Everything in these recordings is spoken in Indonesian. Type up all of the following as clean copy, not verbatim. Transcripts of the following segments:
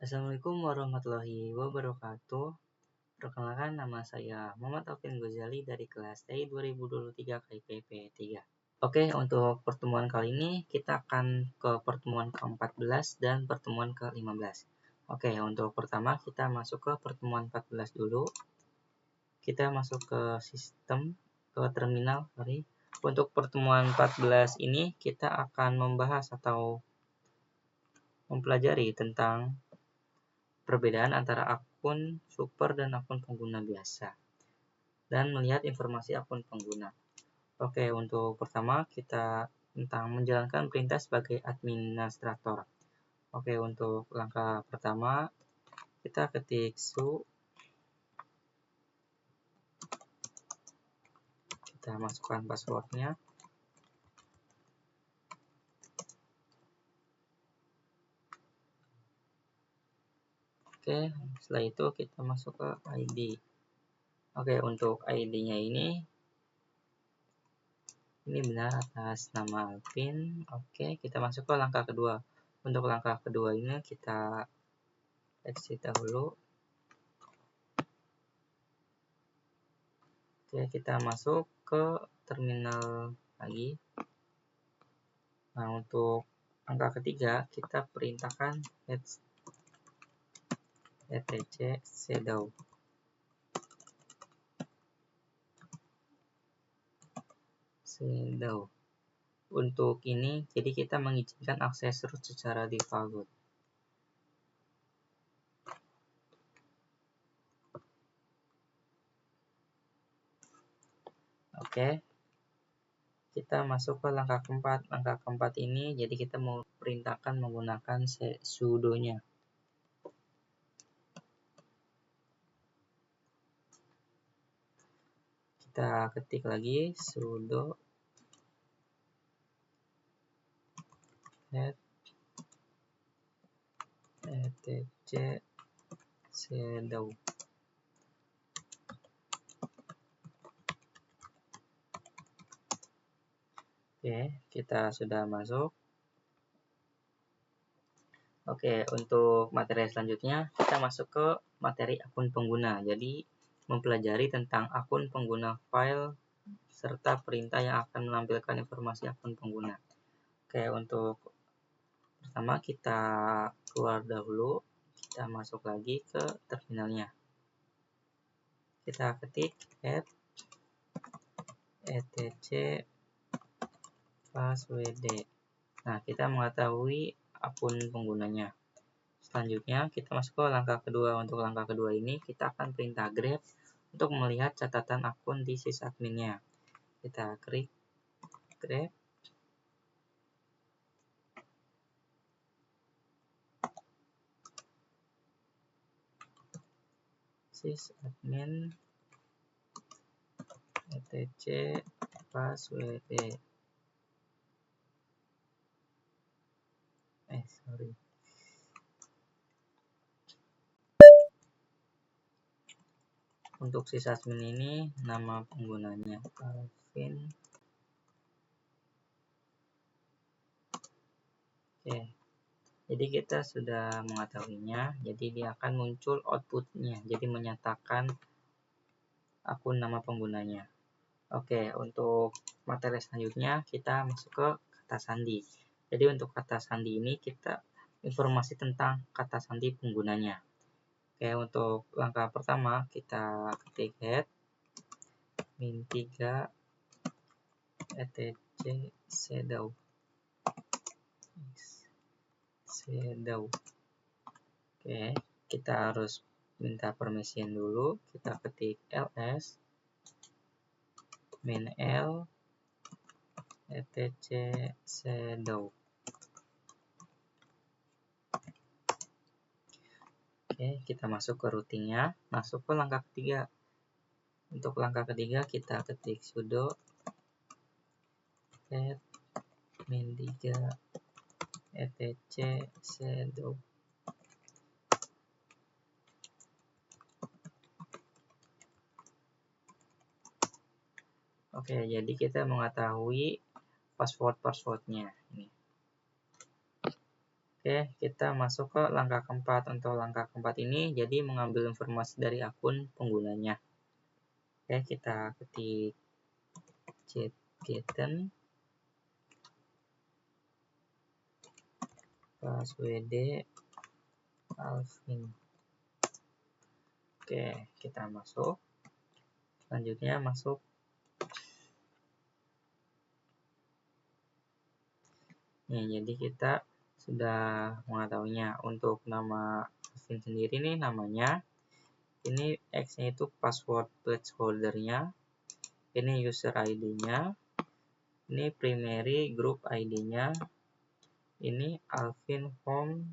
Assalamualaikum warahmatullahi wabarakatuh. Perkenalkan, nama saya Muhammad Alvin Ghazali dari kelas TI 2023 KIPP 3. Oke, untuk pertemuan kali ini kita akan ke pertemuan ke-14 dan pertemuan ke-15. Oke, untuk pertama kita masuk ke pertemuan 14 dulu. Kita masuk ke sistem, ke terminal, sorry. Untuk pertemuan 14 ini kita akan membahas atau mempelajari tentang perbedaan antara akun super dan akun pengguna biasa, dan melihat informasi akun pengguna. Oke, untuk pertama kita tentang menjalankan perintah sebagai administrator. Oke, untuk langkah pertama kita ketik su, kita masukkan passwordnya. Oke, setelah itu kita masuk ke ID. Oke, untuk ID-nya ini benar atas nama Alvin. Oke, kita masuk ke langkah kedua. Untuk langkah kedua ini kita exit dahulu. Oke, kita masuk ke terminal lagi. Nah, untuk angka ketiga kita perintahkan etc shadow. Untuk ini jadi kita mengizinkan akses root secara default. Oke, kita masuk ke langkah keempat. Langkah keempat ini jadi kita mau perintahkan menggunakan sudo-nya. Kita ketik lagi sudo etc shadow. Oke, kita sudah masuk. Oke, untuk materi selanjutnya kita masuk ke materi akun pengguna. Jadi mempelajari tentang akun pengguna file serta perintah yang akan menampilkan informasi akun pengguna. Oke, untuk pertama kita keluar dahulu, kita masuk lagi ke terminalnya. Kita ketik etc password. Nah, kita mengetahui akun penggunanya. Selanjutnya kita masuk ke langkah kedua. Untuk langkah kedua ini kita akan perintah grep untuk melihat catatan akun di sysadmin-nya. Kita klik grep. Sysadmin etc password. Untuk sysadmin ini nama penggunanya Alvin. Oke, jadi kita sudah mengetahuinya. Jadi dia akan muncul outputnya, jadi menyatakan akun nama penggunanya. Oke, untuk materi selanjutnya kita masuk ke kata sandi. Jadi untuk kata sandi ini kita informasi tentang kata sandi penggunanya. Oke, untuk langkah pertama kita ketik -3 etc shadow. Oke, kita harus minta permission dulu. Kita ketik ls -l etc shadow. Oke, kita masuk ke routingnya, masuk ke langkah ketiga. Untuk langkah ketiga kita ketik sudo -3 etc shadow. Oke, jadi kita mengetahui password-passwordnya ini. Oke, kita masuk ke langkah keempat. Untuk langkah keempat ini jadi mengambil informasi dari akun penggunanya. Oke, kita ketik Kitten password Alvin. Oke, kita masuk. Selanjutnya masuk. Nih, jadi kita sudah mengetahuinya. Untuk nama Alvin sendiri nih namanya. Ini X-nya itu password placeholder-nya. Ini user ID-nya. Ini primary group ID-nya. Ini Alvin home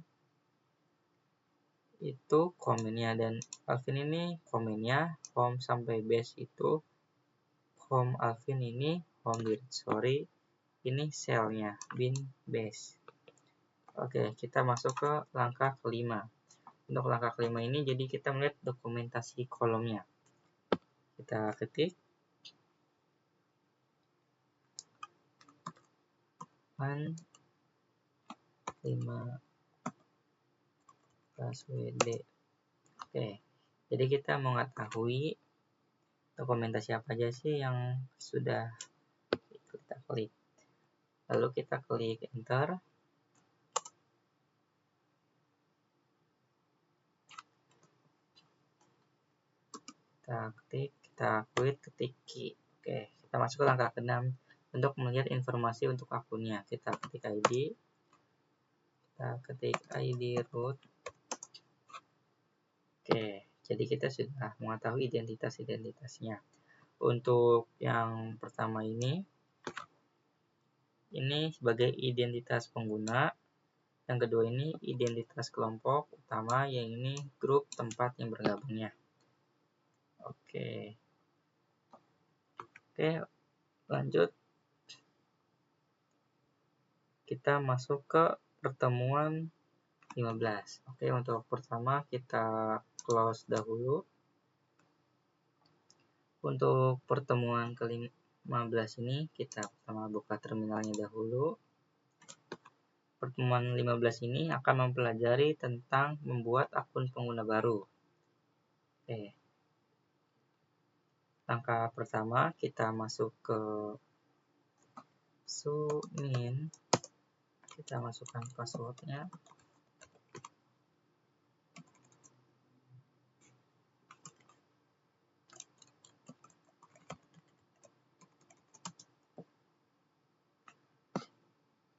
itu komennya, dan Alvin ini komennya, home sampai base itu home Alvin ini home directory, ini cell-nya bin base. Oke, kita masuk ke langkah kelima. Untuk langkah kelima ini jadi kita melihat dokumentasi kolomnya. Kita ketik 5 password. Oke, jadi kita mengetahui dokumentasi apa aja sih yang sudah kita klik. Lalu kita klik enter. Kita ketik key. Oke, kita masuk ke langkah ke-6 untuk melihat informasi untuk akunnya. Kita ketik ID. Kita ketik ID root. Oke, jadi kita sudah mengetahui identitasnya. Untuk yang pertama ini sebagai identitas pengguna. Yang kedua ini identitas kelompok utama, yang ini grup tempat yang bergabungnya. Oke, lanjut. Kita masuk ke pertemuan 15. Oke, untuk pertama kita close dahulu. Untuk pertemuan ke-15 ini kita pertama buka terminalnya dahulu. Pertemuan 15 ini akan mempelajari tentang membuat akun pengguna baru. Oke. Langkah pertama kita masuk ke submin. Kita masukkan passwordnya.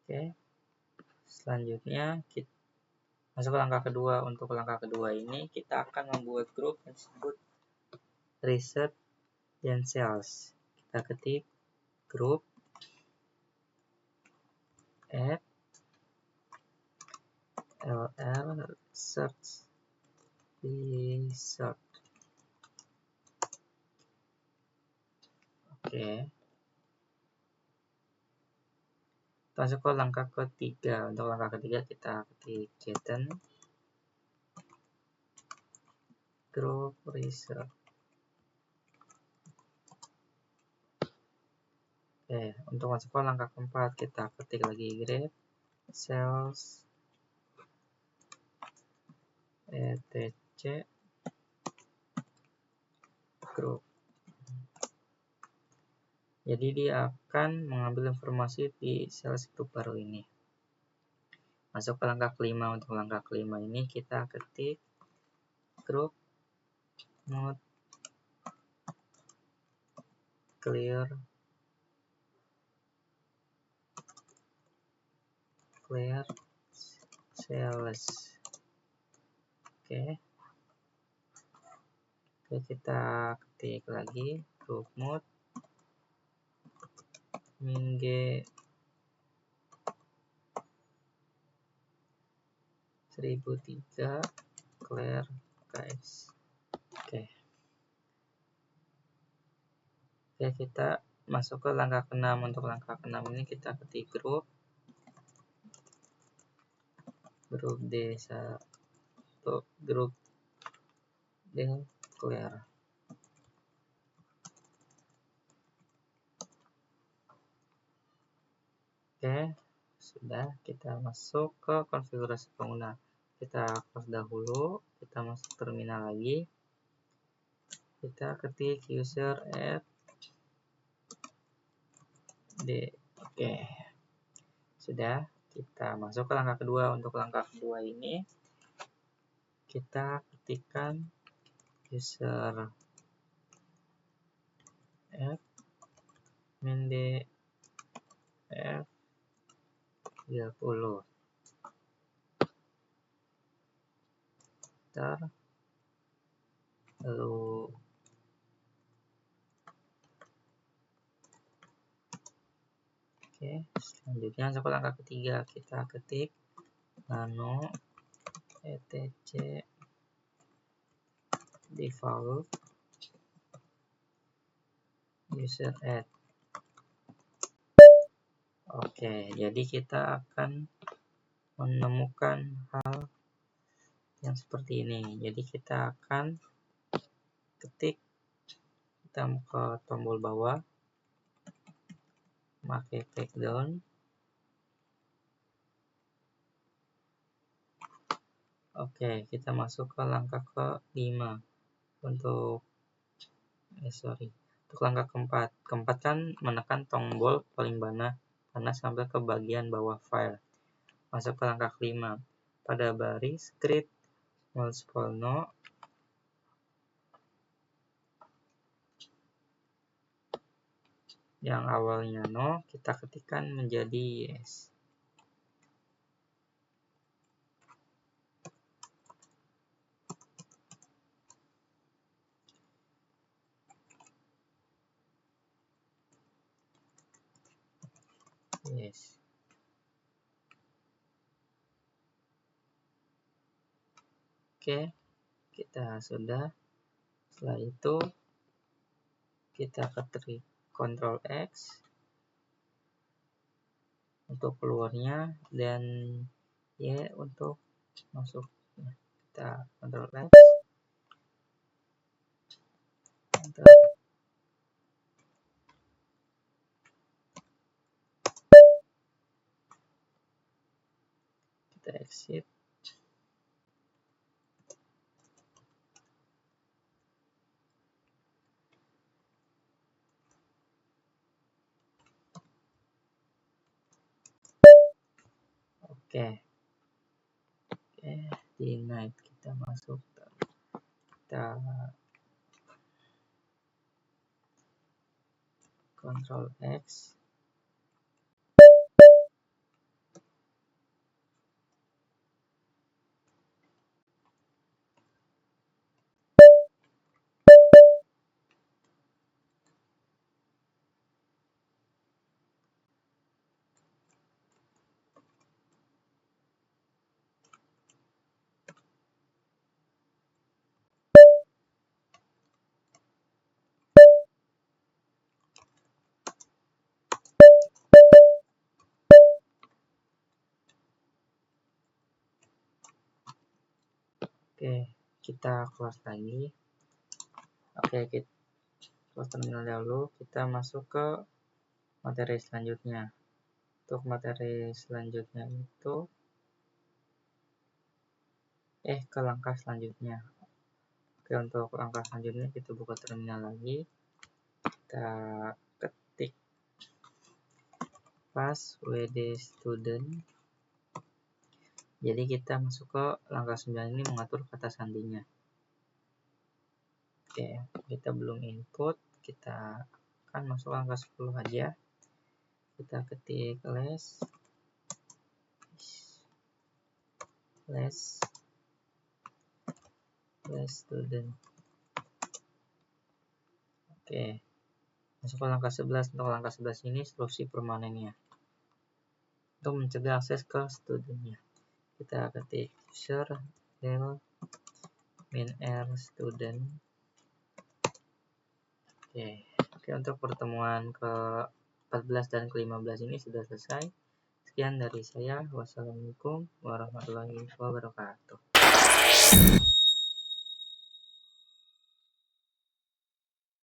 Oke. Selanjutnya kita masuk ke langkah kedua. Untuk langkah kedua ini kita akan membuat grup yang disebut research dan sales. Kita ketik grup add lr search research. Oke. Masuk ke langkah ketiga. Untuk langkah ketiga kita ketik Kitten group research. Oke, untuk masuk ke langkah keempat kita ketik lagi grep sales etc group. Jadi dia akan mengambil informasi di sales group baru ini. Masuk ke langkah kelima. Untuk langkah kelima ini kita ketik group mode clear sales. Oke, kita ketik lagi group mode mingge 1003 clear guys. Oke, kita masuk ke langkah ke-6. Untuk langkah ke-6 ini kita ketik grup D1 grup D clear. Oke, sudah, kita masuk ke konfigurasi pengguna. Kita close dahulu, kita masuk terminal lagi. Kita ketik user add d. Oke. Sudah, kita masuk ke langkah kedua. Untuk langkah kedua ini kita ketikkan user add min df 30. Lalu oke, selanjutnya masuk ke langkah ketiga, kita ketik nano etc default user add. Oke, jadi kita akan menemukan hal yang seperti ini. Jadi kita akan ketik, kita ke tombol bawah, pakai takedown. Oke, kita masuk ke langkah ke-5 untuk untuk langkah keempat. Keempat kan menekan tombol paling panas sampai ke bagian bawah file. Masuk ke langkah ke-5. Pada baris script multiple no yang awalnya no, kita ketikkan menjadi yes. Yes. Oke, kita sudah. Setelah itu kita ketik Ctrl X untuk keluarnya dan Y untuk masuk. Kita Ctrl X. Kita exit. Oke, di night kita masuk, kita Ctrl X. Oke, kita close lagi. Oke, kita close terminal dahulu. Kita masuk ke materi selanjutnya. Untuk materi selanjutnya itu ke langkah selanjutnya. Oke, untuk langkah selanjutnya kita buka terminal lagi. Kita ketik passwd student. Jadi kita masuk ke langkah 9 ini, mengatur kata sandinya. Oke, kita belum input, kita akan masuk langkah 10 aja. Kita ketik less student. Oke, masuk ke langkah 11. Untuk langkah 11 ini instruksi permanennya untuk mencegah akses ke studentnya. Kita ketik user del min r student. Oke, untuk pertemuan ke-14 dan ke-15 ini sudah selesai. Sekian dari saya. Wassalamualaikum warahmatullahi wabarakatuh.